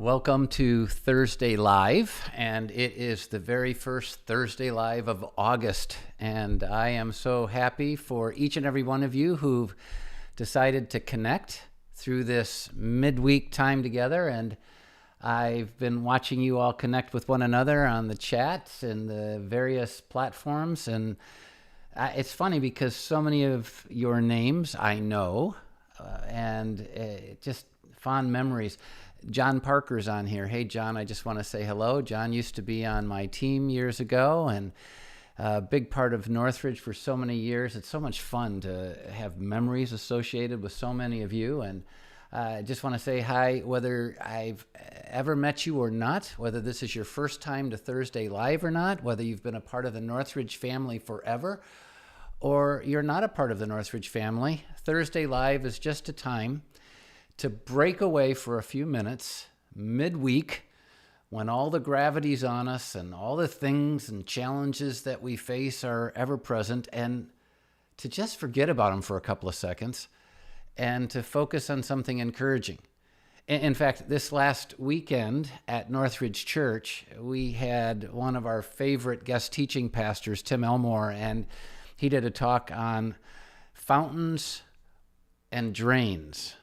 Welcome to Thursday Live, and it is the very first Thursday Live of August, and I am so happy for each and every one of you who've decided to connect through this midweek time together, and I've been watching you all connect with one another on the chats and the various platforms, and it's funny because so many of your names I know, and just fond memories. John Parker's on here. Hey, John, I just want to say hello. John used to be on my team years ago and a big part of Northridge for so many years. It's so much fun to have memories associated with so many of you. And I just want to say hi, whether I've ever met you or not, whether this is your first time to Thursday Live or not, whether you've been a part of the Northridge family forever, or you're not a part of the Northridge family. Thursday Live is just a time to break away for a few minutes midweek when all the gravity's on us and all the things and challenges that we face are ever present, and to just forget about them for a couple of seconds and to focus on something encouraging. In fact, this last weekend at Northridge Church, we had one of our favorite guest teaching pastors, Tim Elmore, and he did a talk on fountains and drains.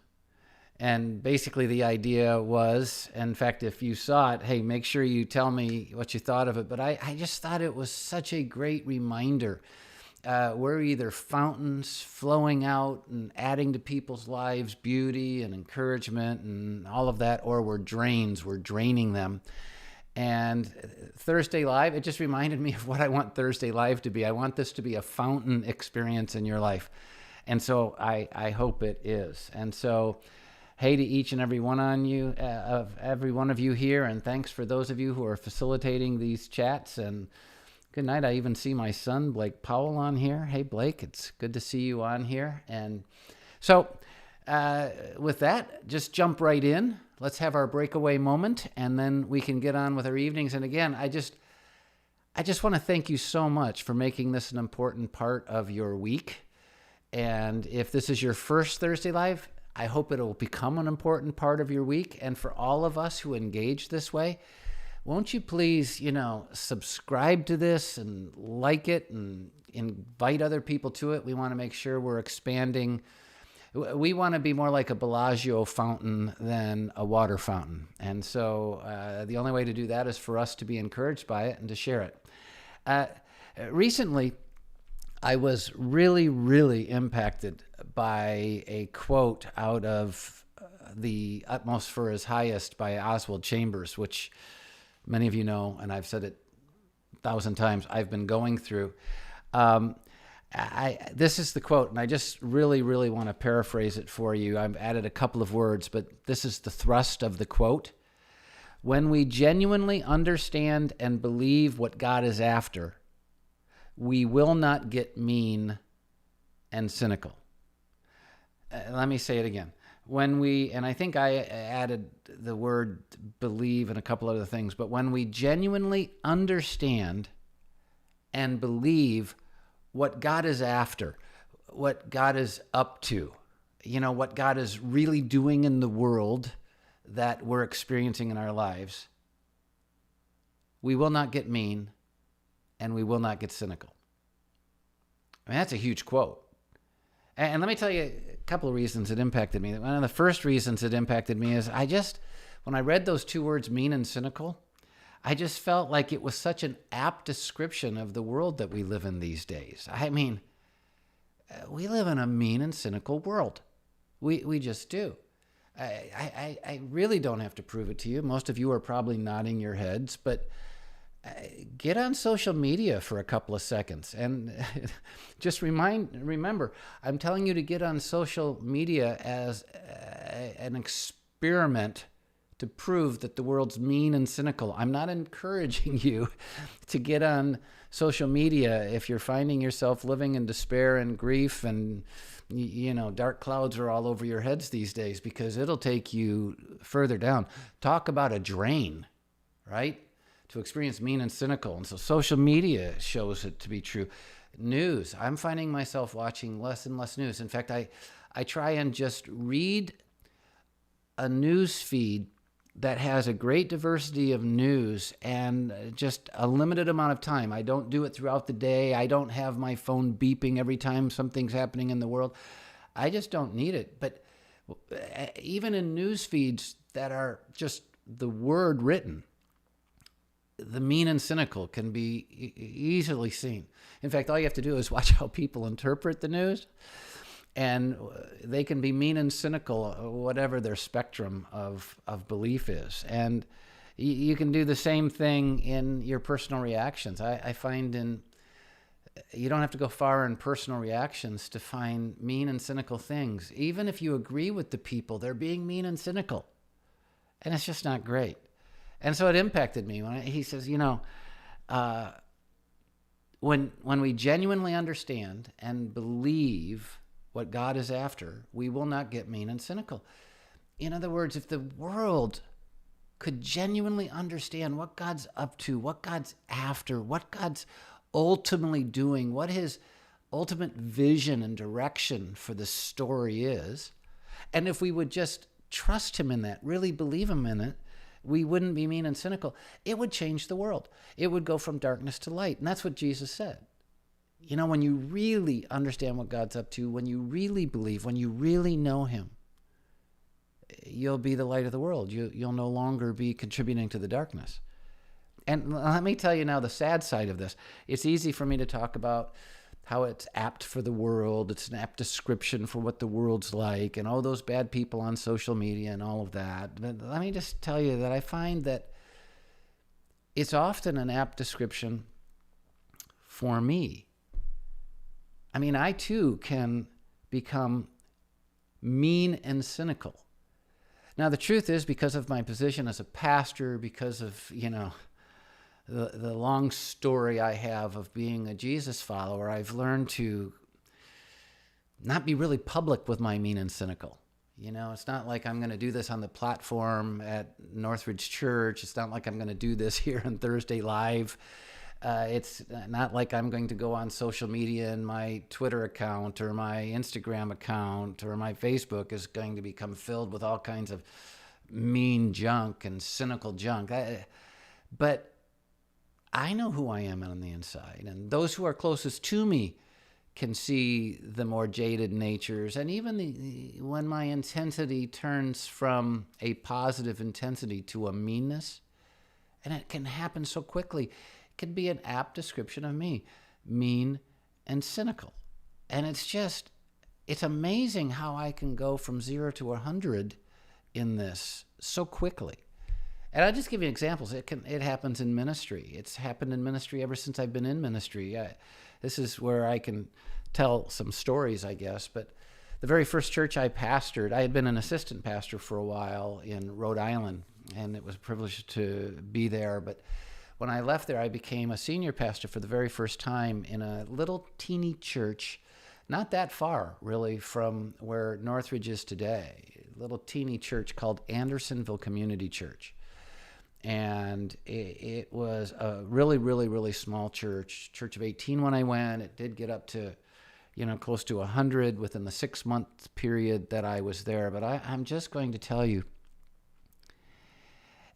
And basically the idea was, in fact, if you saw it, hey, make sure you tell me what you thought of it. But I just thought it was such a great reminder. We're either fountains flowing out and adding to people's lives beauty and encouragement and all of that, or we're drains, we're draining them. And Thursday Live, it just reminded me of what I want Thursday Live to be. I want this to be a fountain experience in your life. And so I hope it is. And so hey to each and every one of you here, and thanks for those of you who are facilitating these chats. And good night. I even see my son, Blake Powell, on here. Hey, Blake, it's good to see you on here. And so with that, just jump right in. Let's have our breakaway moment, and then we can get on with our evenings. And again, I just want to thank you so much for making this an important part of your week. And if this is your first Thursday Live, I hope it will become an important part of your week. And for all of us who engage this way, won't you please, subscribe to this and like it and invite other people to it? We want to make sure we're expanding. We want to be more like a Bellagio fountain than a water fountain. And so the only way to do that is for us to be encouraged by it and to share it. Recently, I was really, really impacted by a quote out of The Utmost for His Highest by Oswald Chambers, which many of you know, and I've said it 1,000 times, I've been going through. This is the quote, and I just really, really want to paraphrase it for you. I've added a couple of words, but this is the thrust of the quote. When we genuinely understand and believe what God is after, we will not get mean and cynical. Let me say it again. And I think I added the word believe and a couple other things, but when we genuinely understand and believe what God is after, what God is up to, what God is really doing in the world that we're experiencing in our lives, we will not get mean and we will not get cynical. I mean, that's a huge quote. And let me tell you a couple of reasons it impacted me. One of the first reasons it impacted me is when I read those two words, mean and cynical, I just felt like it was such an apt description of the world that we live in these days. I mean, we live in a mean and cynical world. We just do. I really don't have to prove it to you. Most of you are probably nodding your heads, but get on social media for a couple of seconds and just remember, I'm telling you to get on social media as an experiment to prove that the world's mean and cynical. I'm not encouraging you to get on social media if you're finding yourself living in despair and grief and, dark clouds are all over your heads these days, because it'll take you further down. Talk about a drain, right? To experience mean and cynical. And so social media shows it to be true. News. I'm finding myself watching less and less news. In fact, I try and just read a news feed that has a great diversity of news and just a limited amount of time. I don't do it throughout the day. I don't have my phone beeping every time something's happening in the world. I just don't need it. But even in news feeds that are just the word written, the mean and cynical can be easily seen. In fact, all you have to do is watch how people interpret the news, and they can be mean and cynical, whatever their spectrum of belief is. And you can do the same thing in your personal reactions. I find you don't have to go far in personal reactions to find mean and cynical things. Even if you agree with the people, they're being mean and cynical. And it's just not great. And so it impacted me when he says, when we genuinely understand and believe what God is after, we will not get mean and cynical. In other words, if the world could genuinely understand what God's up to, what God's after, what God's ultimately doing, what his ultimate vision and direction for the story is, and if we would just trust him in that, really believe him in it, we wouldn't be mean and cynical. It would change the world. It would go from darkness to light. And that's what Jesus said. When you really understand what God's up to, when you really believe, when you really know him, you'll be the light of the world. You'll no longer be contributing to the darkness. And let me tell you now the sad side of this. It's easy for me to talk about how it's apt for the world. It's an apt description for what the world's like, and all those bad people on social media and all of that. But let me just tell you that I find that it's often an apt description for me. I mean, I too can become mean and cynical. Now, the truth is, because of my position as a pastor, because of, the long story I have of being a Jesus follower, I've learned to not be really public with my mean and cynical. It's not like I'm going to do this on the platform at Northridge Church. It's not like I'm going to do this here on Thursday Live. It's not like I'm going to go on social media and my Twitter account or my Instagram account or my Facebook is going to become filled with all kinds of mean junk and cynical junk. But I know who I am on the inside, and those who are closest to me can see the more jaded natures, and even when my intensity turns from a positive intensity to a meanness, and it can happen so quickly, it can be an apt description of me, mean and cynical. And it's amazing how I can go from 0 to 100 in this so quickly. And I'll just give you examples. It happens in ministry. It's happened in ministry ever since I've been in ministry. This is where I can tell some stories, I guess. But the very first church I pastored, I had been an assistant pastor for a while in Rhode Island, and it was a privilege to be there. But when I left there, I became a senior pastor for the very first time in a little teeny church, not that far, really, from where Northridge is today. A little teeny church called Andersonville Community Church. And it was a really, really, really small church of 18 when I went. It did get up to, close to 100 within the 6-month period that I was there. But I'm just going to tell you,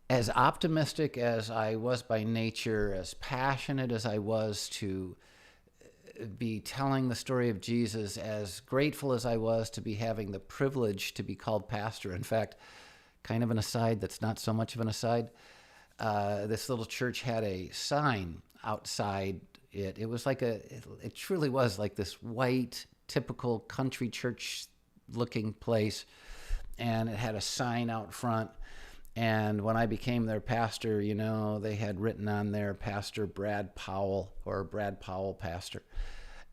as optimistic as I was by nature, as passionate as I was to be telling the story of Jesus, as grateful as I was to be having the privilege to be called pastor. In fact, kind of an aside that's not so much of an aside, this little church had a sign outside it. It was it truly was like this white, typical country church looking place. And it had a sign out front. And when I became their pastor, they had written on there, Pastor Brad Powell, or Brad Powell Pastor.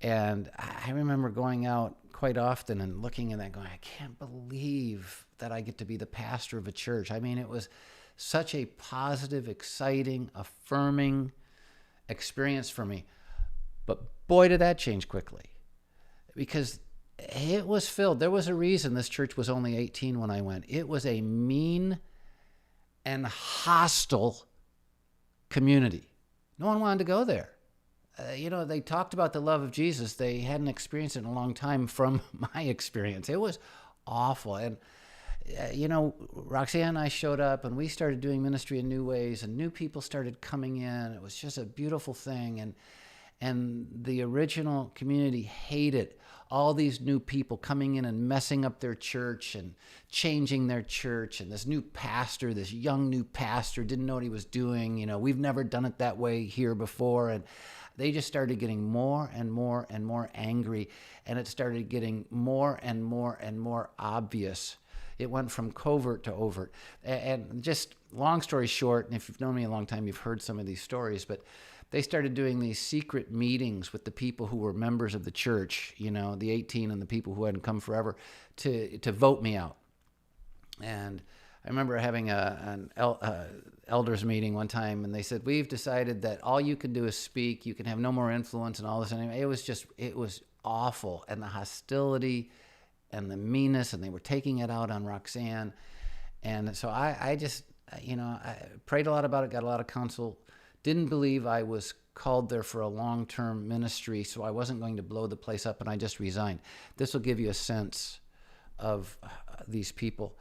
And I remember going out quite often and looking at that going, I can't believe that I get to be the pastor of a church. I mean, it was such a positive, exciting, affirming experience for me. But boy, did that change quickly, because it was filled. There was a reason this church was only 18 when I went. It was a mean and hostile community. No one wanted to go there. They talked about the love of Jesus. They hadn't experienced it in a long time from my experience. It was awful. And Roxanne and I showed up and we started doing ministry in new ways, and new people started coming in. It was just a beautiful thing. And the original community hated all these new people coming in and messing up their church and changing their church. And this young new pastor didn't know what he was doing. We've never done it that way here before. And they just started getting more and more and more angry. And it started getting more and more and more obvious. It went from covert to overt. And just long story short, and if you've known me a long time, you've heard some of these stories, but they started doing these secret meetings with the people who were members of the church, the 18 and the people who hadn't come forever, to vote me out. And I remember having an elders meeting one time, and they said, we've decided that all you can do is speak. You can have no more influence and all this. And it was awful. And the hostility and the meanness, and they were taking it out on Roxanne. And so I just, I prayed a lot about it, got a lot of counsel, didn't believe I was called there for a long-term ministry, so I wasn't going to blow the place up, and I just resigned. This will give you a sense of these people.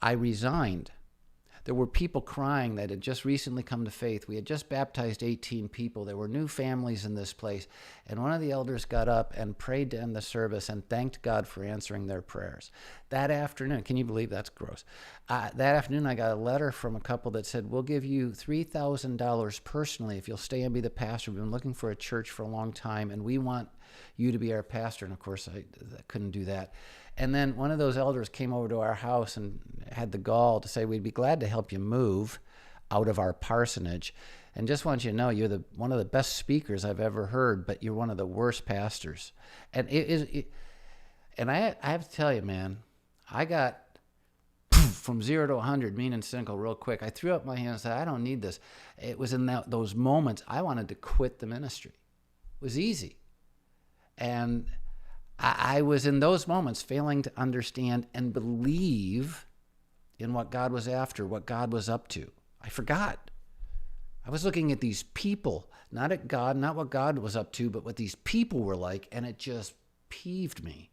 I resigned. There were people crying that had just recently come to faith. We had just baptized 18 people. There were new families in this place. And one of the elders got up and prayed to end the service and thanked God for answering their prayers. That afternoon, can you believe that's gross? That afternoon, I got a letter from a couple that said, we'll give you $3,000 personally if you'll stay and be the pastor. We've been looking for a church for a long time, and we want you to be our pastor. And of course, I couldn't do that. And then one of those elders came over to our house and had the gall to say, we'd be glad to help you move out of our parsonage. And just want you to know, you're one of the best speakers I've ever heard, but you're one of the worst pastors. And I have to tell you, man, I got from 0 to 100, mean and cynical real quick. I threw up my hands and said, I don't need this. It was in those moments I wanted to quit the ministry. It was easy. And I was in those moments failing to understand and believe in what God was after, what God was up to. I forgot. I was looking at these people, not at God, not what God was up to, but what these people were like, and it just peeved me.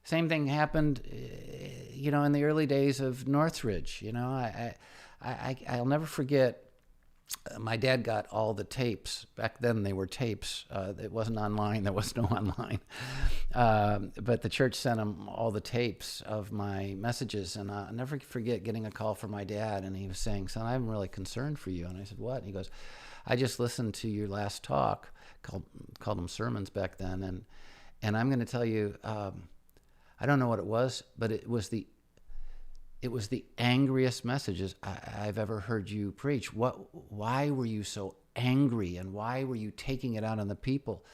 Same thing happened, in the early days of Northridge. I'll never forget. My dad got all the tapes. Back then they were tapes. It wasn't online. There was no online. But the church sent him all the tapes of my messages. And I'll never forget getting a call from my dad. And he was saying, son, I'm really concerned for you. And I said, what? And he goes, I just listened to your last talk. Called them sermons back then. And I'm going to tell you, I don't know what it was, but it was the angriest messages I've ever heard you preach. Why were you so angry, and why were you taking it out on the people?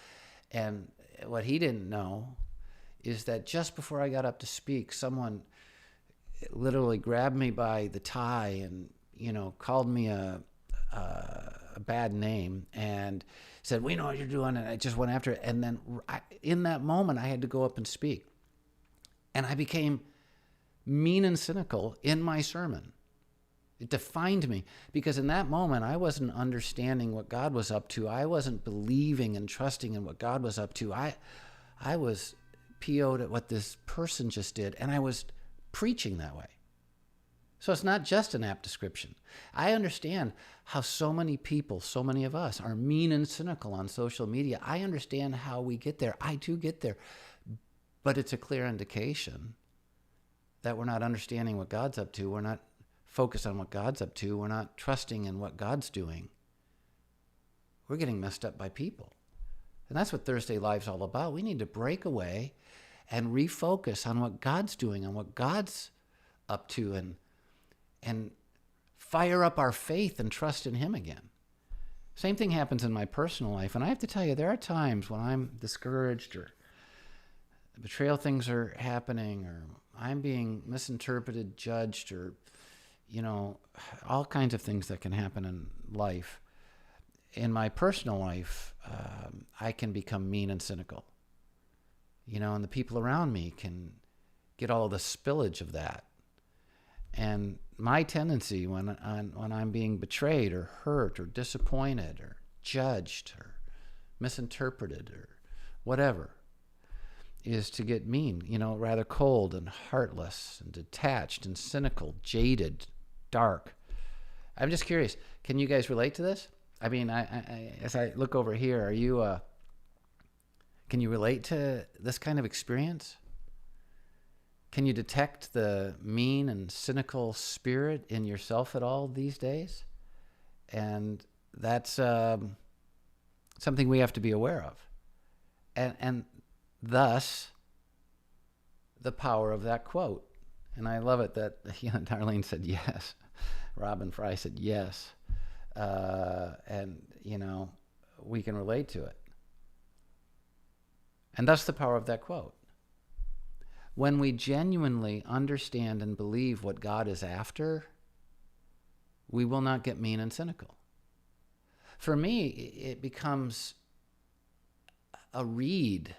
And what he didn't know is that just before I got up to speak, someone literally grabbed me by the tie and, called me a bad name and said, we know what you're doing. And I just went after it. And then in that moment, I had to go up and speak. And I became mean and cynical in my sermon. It defined me, because in that moment, I wasn't understanding what God was up to. I wasn't believing and trusting in what God was up to. I was PO'd at what this person just did, and I was preaching that way. So it's not just an apt description. I understand how so many people, so many of us, are mean and cynical on social media. I understand how we get there. I do get there. But it's a clear indication that we're not understanding what God's up to. We're not focused on what God's up to. We're not trusting in what God's doing. We're getting messed up by people. And that's what Thursday Live's all about. We need to break away and refocus on what God's doing, on what God's up to, and fire up our faith and trust in Him again. Same thing happens in my personal life. And I have to tell you, there are times when I'm discouraged, or betrayal things are happening, or I'm being misinterpreted, judged, or, all kinds of things that can happen in life. In my personal life, I can become mean and cynical, and the people around me can get all the spillage of that. And my tendency when I'm being betrayed or hurt or disappointed or judged or misinterpreted or whatever, is to get mean, rather cold and heartless and detached and cynical, jaded, dark. I'm just curious, can you guys relate to this? I mean, I as I look over here, can you relate to this kind of experience? Can you detect the mean and cynical spirit in yourself at all these days? And that's something we have to be aware of. And thus, the power of that quote. And I love it that Darlene said yes. Robin Fry said yes. And, we can relate to it. And that's the power of that quote. When we genuinely understand and believe what God is after, we will not get mean and cynical. For me, it becomes a read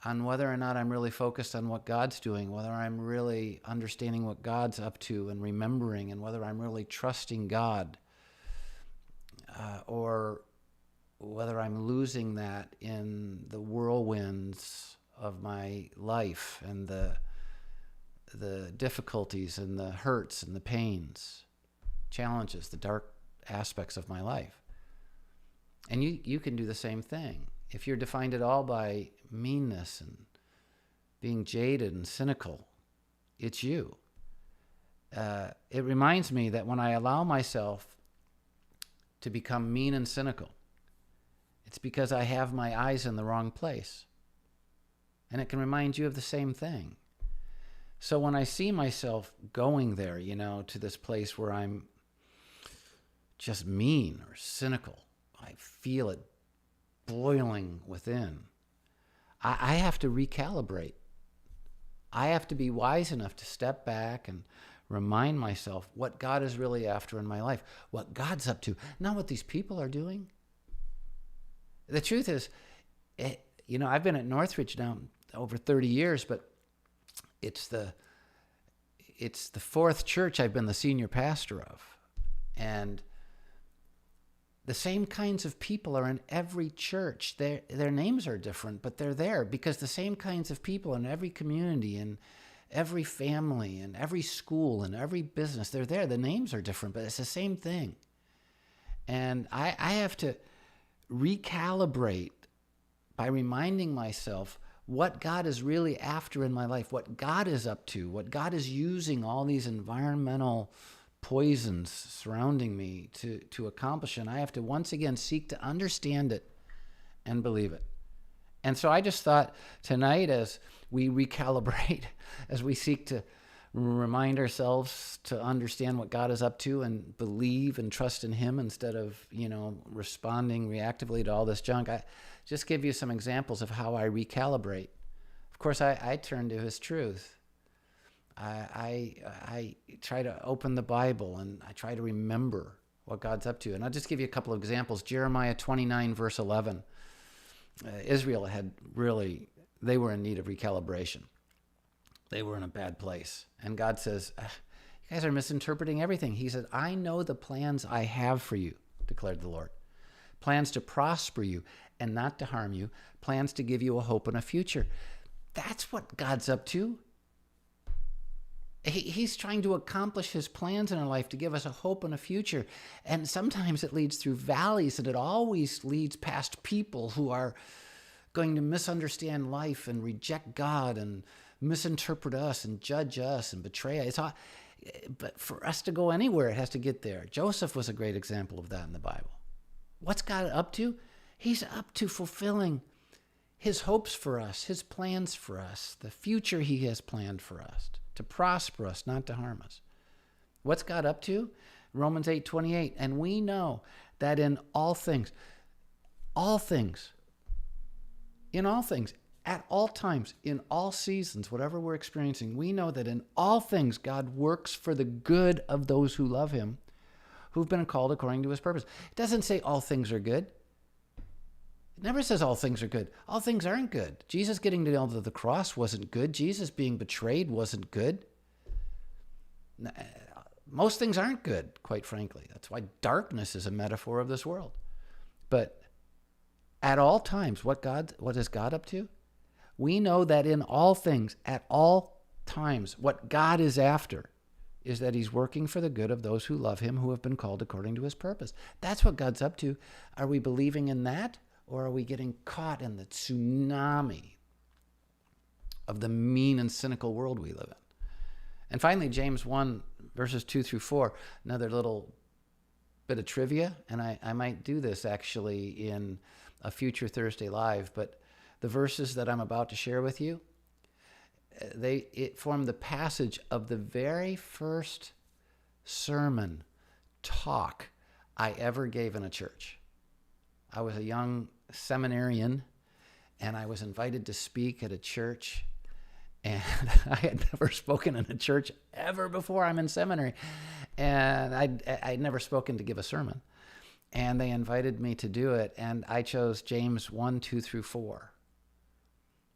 on whether or not I'm really focused on what God's doing, whether I'm really understanding what God's up to and remembering, and whether I'm really trusting God, or whether I'm losing that in the whirlwinds of my life and the difficulties and the hurts and the pains, challenges, the dark aspects of my life. And you can do the same thing. If you're defined at all by meanness and being jaded and cynical, it's you. It reminds me that when I allow myself to become mean and cynical, it's because I have my eyes in the wrong place. And it can remind you of the same thing. So when I see myself going there, to this place where I'm just mean or cynical, I feel it boiling within. I have to recalibrate. I have to be wise enough to step back and remind myself what God is really after in my life, what God's up to, not what these people are doing. The truth is, I've been at Northridge now over 30 years, but it's the fourth church I've been the senior pastor of. And the same kinds of people are in every church. Their names are different, but they're there because the same kinds of people in every community and every family and every school and every business, they're there. The names are different, but it's the same thing. And I have to recalibrate by reminding myself what God is really after in my life, what God is up to, what God is using all these environmental poisons surrounding me to accomplish. And I have to once again seek to understand it and believe it. And so I just thought tonight, as we recalibrate, as we seek to remind ourselves to understand what God is up to and believe and trust in Him instead of, responding reactively to all this junk, I just give you some examples of how I recalibrate. Of course, I turn to His truth. I try to open the Bible and I try to remember what God's up to. And I'll just give you a couple of examples. Jeremiah 29, verse 11. Israel they were in need of recalibration. They were in a bad place. And God says, you guys are misinterpreting everything. He said, I know the plans I have for you, declared the Lord. Plans to prosper you and not to harm you. Plans to give you a hope and a future. That's what God's up to. He's trying to accomplish His plans in our life to give us a hope and a future. And sometimes it leads through valleys, and it always leads past people who are going to misunderstand life and reject God and misinterpret us and judge us and betray us. But for us to go anywhere, it has to get there. Joseph was a great example of that in the Bible. What's God up to? He's up to fulfilling His hopes for us, His plans for us, the future He has planned for us, to prosper us, not to harm us. What's God up to? Romans 8:28. And we know that in all things, at all times, in all seasons, whatever we're experiencing, we know that in all things God works for the good of those who love Him, who've been called according to His purpose. It doesn't say all things are good. It never says all things are good. All things aren't good. Jesus getting nailed to the cross wasn't good. Jesus being betrayed wasn't good. Most things aren't good, quite frankly. That's why darkness is a metaphor of this world. But at all times, what is God up to? We know that in all things, at all times, what God is after is that he's working for the good of those who love him, who have been called according to his purpose. That's what God's up to. Are we believing in that, or are we getting caught in the tsunami of the mean and cynical world we live in? And finally, James 1, verses 2 through 4, another little bit of trivia, and I might do this actually in a future Thursday Live, but the verses that I'm about to share with you, it formed the passage of the very first sermon talk I ever gave in a church. I was a young seminarian, and I was invited to speak at a church, and I had never spoken in a church ever before. I'm in seminary, and I'd never spoken to give a sermon, and they invited me to do it, and I chose James 1, 2 through 4.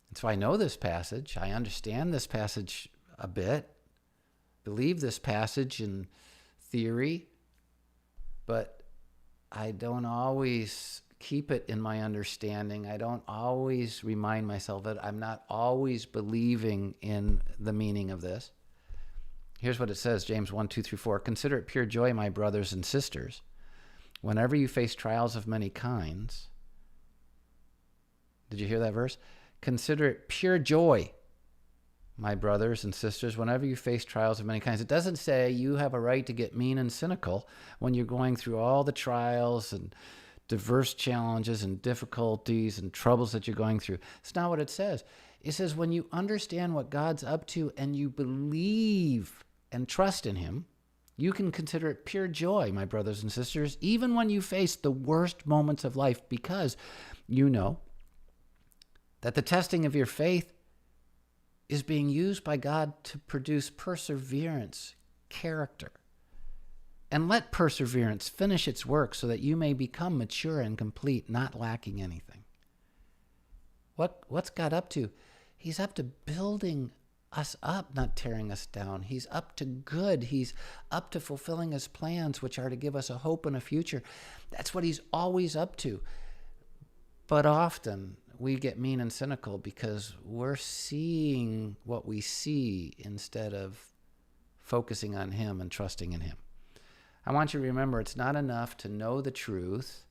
And so I know this passage. I understand this passage a bit, believe this passage in theory, but I don't always keep it in my understanding. I don't always remind myself that I'm not always believing in the meaning of this. Here's what it says, James 1, 2 through 4. Consider it pure joy, my brothers and sisters, whenever you face trials of many kinds. Did you hear that verse? Consider it pure joy, my brothers and sisters, whenever you face trials of many kinds. It doesn't say you have a right to get mean and cynical when you're going through all the trials and diverse challenges and difficulties and troubles that you're going through. It's not what it says. It says when you understand what God's up to and you believe and trust in him, you can consider it pure joy, my brothers and sisters, even when you face the worst moments of life, because you know that the testing of your faith is being used by God to produce perseverance, character. And let perseverance finish its work so that you may become mature and complete, not lacking anything. What's God up to? He's up to building us up, not tearing us down. He's up to good. He's up to fulfilling his plans, which are to give us a hope and a future. That's what he's always up to. But often we get mean and cynical because we're seeing what we see instead of focusing on him and trusting in him. I want you to remember it's not enough to know the truth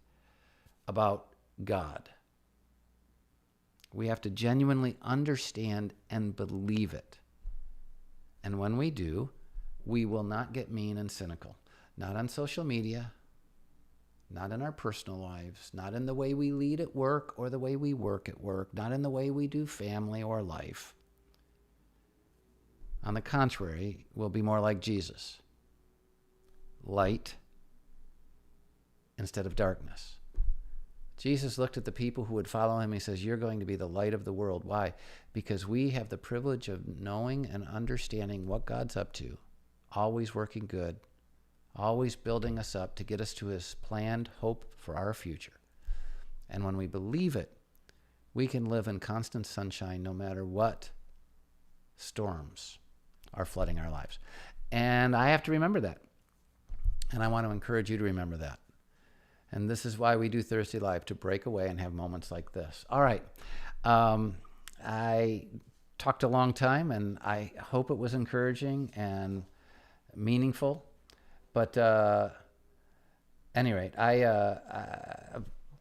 about God. We have to genuinely understand and believe it. And when we do, we will not get mean and cynical. Not on social media, not in our personal lives, not in the way we lead at work or the way we work at work, not in the way we do family or life. On the contrary, we'll be more like Jesus. Light instead of darkness. Jesus looked at the people who would follow him. He says, you're going to be the light of the world. Why? Because we have the privilege of knowing and understanding what God's up to, always working good, always building us up to get us to his planned hope for our future. And when we believe it, we can live in constant sunshine no matter what storms are flooding our lives. And I have to remember that. And I want to encourage you to remember that. And this is why we do Thursday Live, to break away and have moments like this. All right. I talked a long time, and I hope it was encouraging and meaningful. But any rate,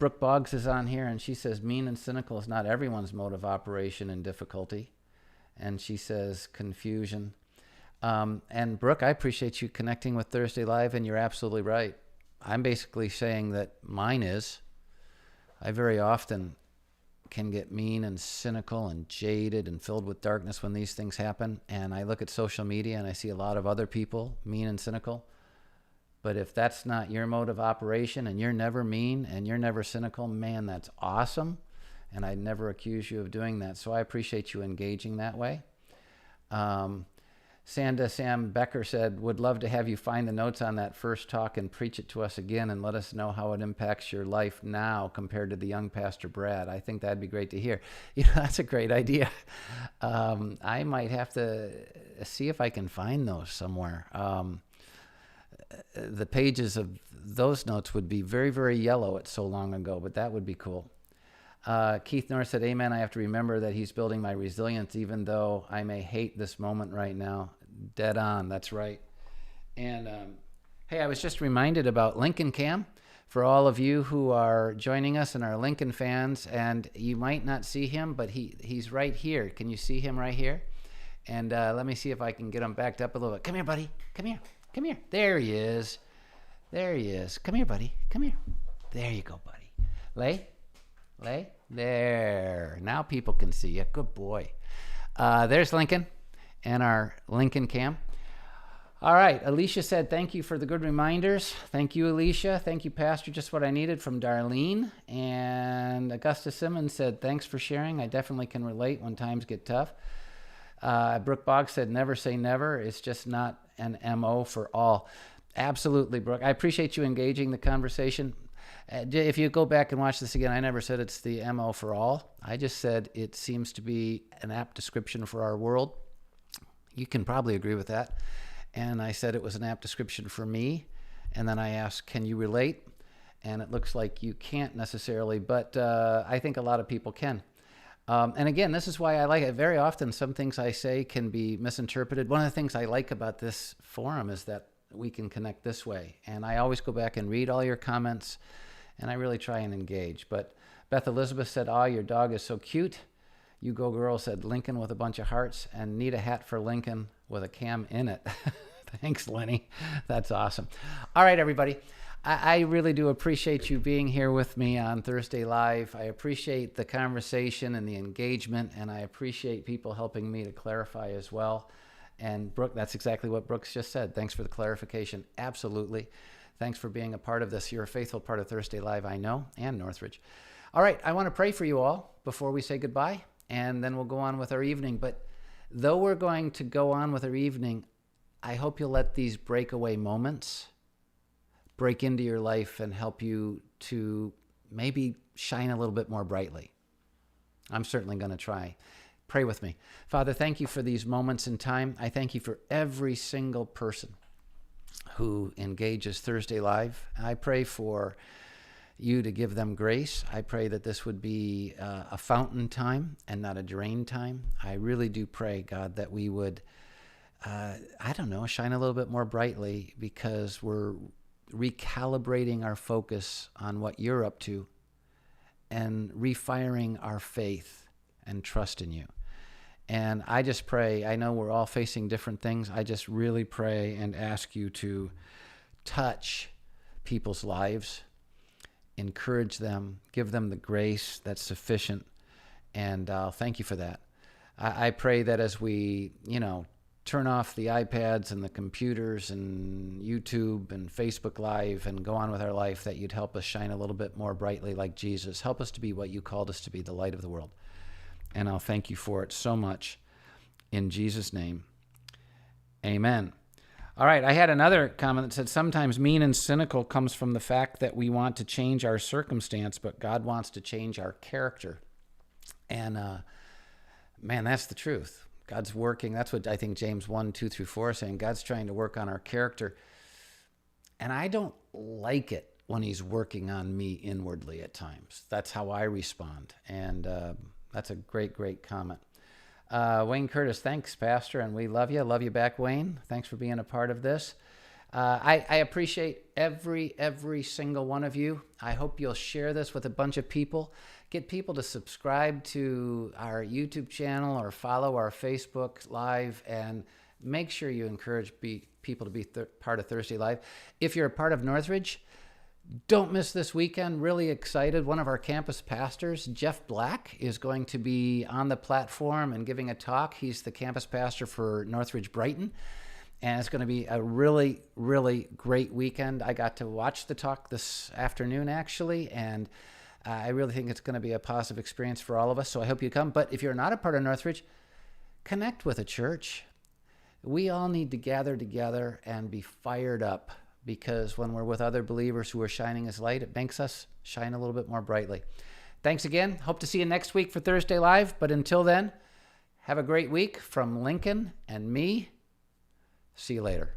Brooke Boggs is on here, and she says mean and cynical is not everyone's mode of operation in difficulty. And she says confusion. And Brooke, I appreciate you connecting with Thursday Live, and you're absolutely right. I'm basically saying that mine is. I very often can get mean and cynical and jaded and filled with darkness when these things happen. And I look at social media and I see a lot of other people mean and cynical. But if that's not your mode of operation and you're never mean and you're never cynical, man, that's awesome. And I'd never accuse you of doing that. So I appreciate you engaging that way. Sam Becker said, would love to have you find the notes on that first talk and preach it to us again and let us know how it impacts your life now compared to the young Pastor Brad. I think that'd be great to hear. You know, that's a great idea. I might have to see if I can find those somewhere. The pages of those notes would be very, very yellow. It's so long ago, but that would be cool. Keith North said, amen. I have to remember that he's building my resilience, even though I may hate this moment right now. Dead on. That's right. And hey, I was just reminded about Lincoln Cam for all of you who are joining us and are Lincoln fans. And you might not see him, but he's right here. Can you see him right here? And let me see if I can get him backed up a little bit. Come here, buddy. Come here. Come here. There he is. There he is. Come here, buddy. Come here. There you go, buddy. Lay. There. Now people can see you. Good boy. There's Lincoln and our Lincoln Cam. All right. Alicia said, thank you for the good reminders. Thank you, Alicia. Thank you, Pastor. Just what I needed from Darlene. And Augusta Simmons said, thanks for sharing. I definitely can relate when times get tough. Brooke Boggs said, never say never. It's just not an MO for all. Absolutely, Brooke. I appreciate you engaging the conversation. If you go back and watch this again, I never said it's the MO for all. I just said it seems to be an apt description for our world. You can probably agree with that. And I said it was an apt description for me. And then I asked, can you relate? And it looks like you can't necessarily, but I think a lot of people can. And again, this is why I like it. Very often, some things I say can be misinterpreted. One of the things I like about this forum is that we can connect this way. And I always go back and read all your comments, and I really try and engage. But Beth Elizabeth said, your dog is so cute. You Go Girl said, Lincoln with a bunch of hearts, and need a hat for Lincoln with a cam in it. Thanks, Lenny. That's awesome. All right, everybody. I really do appreciate you being here with me on Thursday Live. I appreciate the conversation and the engagement, and I appreciate people helping me to clarify as well. And Brooke, that's exactly what Brooks just said. Thanks for the clarification. Absolutely. Thanks for being a part of this. You're a faithful part of Thursday Live, I know, and Northridge. All right, I want to pray for you all before we say goodbye, and then we'll go on with our evening. But though we're going to go on with our evening, I hope you'll let these breakaway moments break into your life and help you to maybe shine a little bit more brightly. I'm certainly going to try. Pray with me. Father, thank you for these moments in time. I thank you for every single person who engages Thursday Live. I pray for you to give them grace. I pray that this would be a fountain time and not a drain time. I really do pray, God, that we would, shine a little bit more brightly because we're recalibrating our focus on what you're up to and refiring our faith and trust in you. And I just pray, I know we're all facing different things. I just really pray and ask you to touch people's lives, encourage them, give them the grace that's sufficient. And thank you for that. I pray that as we, turn off the iPads and the computers and YouTube and Facebook Live and go on with our life, that you'd help us shine a little bit more brightly like Jesus. Help us to be what you called us to be, the light of the world. And I'll thank you for it so much. In Jesus' name, amen. All right, I had another comment that said, sometimes mean and cynical comes from the fact that we want to change our circumstance, but God wants to change our character. And man, that's the truth. God's working. That's what I think James 1:2-4 is saying. God's trying to work on our character. And I don't like it when he's working on me inwardly at times. That's how I respond. And that's a great, great comment. Wayne Curtis, thanks, Pastor, and we love you. Love you back, Wayne. Thanks for being a part of this. I appreciate every single one of you. I hope you'll share this with a bunch of people. Get people to subscribe to our YouTube channel or follow our Facebook Live, and make sure you encourage people to be part of Thursday Live. If you're a part of Northridge, don't miss this weekend. Really excited. One of our campus pastors, Jeff Black, is going to be on the platform and giving a talk. He's the campus pastor for Northridge Brighton. And it's going to be a really, really great weekend. I got to watch the talk this afternoon, actually, and I really think it's going to be a positive experience for all of us. So I hope you come. But if you're not a part of Northridge, connect with a church. We all need to gather together and be fired up, because when we're with other believers who are shining as light, it makes us shine a little bit more brightly. Thanks again. Hope to see you next week for Thursday Live. But until then, have a great week from Lincoln and me. See you later.